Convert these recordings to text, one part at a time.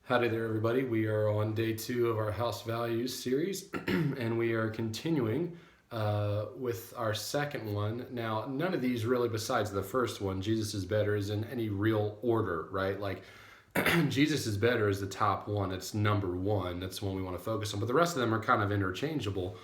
Howdy there, everybody. We are on day 2 of our House Values series, and we are continuing with our second one. Now, none of these really, besides the first one, Jesus is better, is in any real order, right? Like, Jesus is better is the top one. It's number one. That's the one we want to focus on. But the rest of them are kind of interchangeable.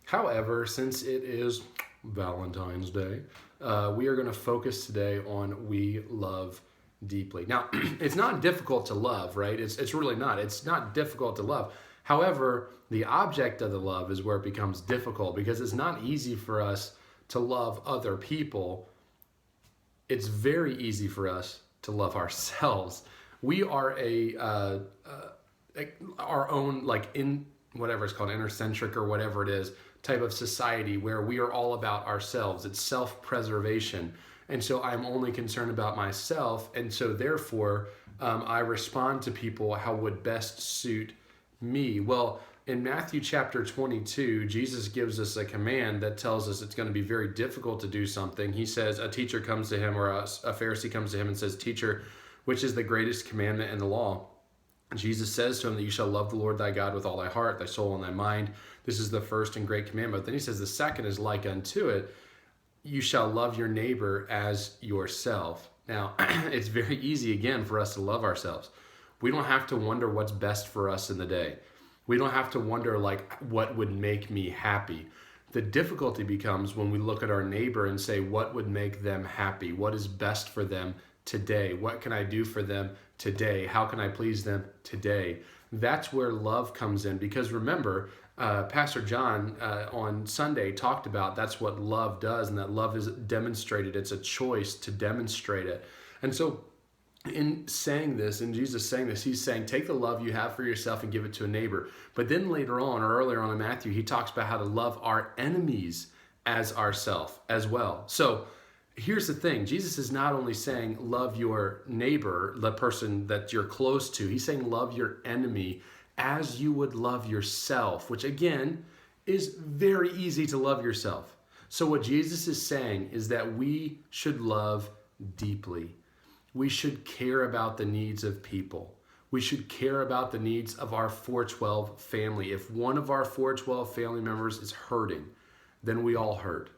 However, since it is Valentine's Day, we are going to focus today on we love deeply. Now, it's not difficult to love, right? It's really not. It's not difficult to love. However, the object of the love is where it becomes difficult because it's not easy for us to love other people. It's very easy for us to love ourselves. We are our own, like, in whatever it's called, intercentric or whatever it is, type of society where we are all about ourselves. It's self-preservation. And so I'm only concerned about myself. And so therefore, I respond to people how would best suit me. Well, in Matthew chapter 22, Jesus gives us a command that tells us it's going to be very difficult to do something. He says, a teacher comes to him, or a Pharisee comes to him and says, "Teacher, which is the greatest commandment in the law?" Jesus says to him that you shall love the Lord thy God with all thy heart, thy soul, and thy mind. This is the first and great commandment. But then he says the second is like unto it. You shall love your neighbor as yourself. Now, it's very easy, again, for us to love ourselves. We don't have to wonder what's best for us in the day. We don't have to wonder, like, what would make me happy. The difficulty becomes when we look at our neighbor and say, what would make them happy? What is best for them today? What can I do for them today? How can I please them today? That's where love comes in. Because remember, Pastor John on Sunday talked about that's what love does, and that love is demonstrated. It's a choice to demonstrate it. And so in saying this, in Jesus saying this, he's saying take the love you have for yourself and give it to a neighbor. But then later on, or earlier on in Matthew, he talks about how to love our enemies as ourself as well. So here's the thing. Jesus is not only saying love your neighbor, the person that you're close to. He's saying love your enemy as you would love yourself, which again is very easy to love yourself. So what Jesus is saying is that we should love deeply. We should care about the needs of people. We should care about the needs of our 412 family. If one of our 412 family members is hurting, then we all hurt.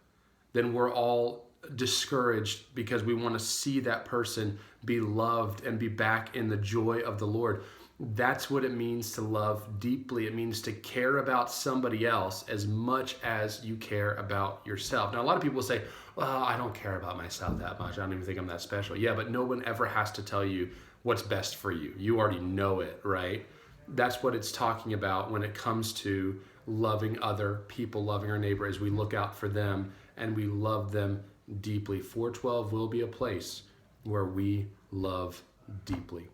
Then we're all discouraged because we want to see that person be loved and be back in the joy of the Lord. That's what it means to love deeply. It means to care about somebody else as much as you care about yourself. Now, a lot of people say, well, I don't care about myself that much. I don't even think I'm that special. Yeah, but no one ever has to tell you what's best for you. You already know it, right? That's what it's talking about when it comes to loving other people, loving our neighbor, as we look out for them and we love them deeply. 412 will be a place where we love deeply.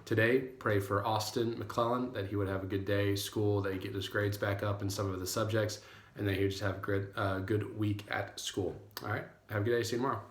Today, pray for Austin McClellan, that he would have a good day, school, that he get his grades back up in some of the subjects, and that he would just have a good week at school. All right, have a good day. See you tomorrow.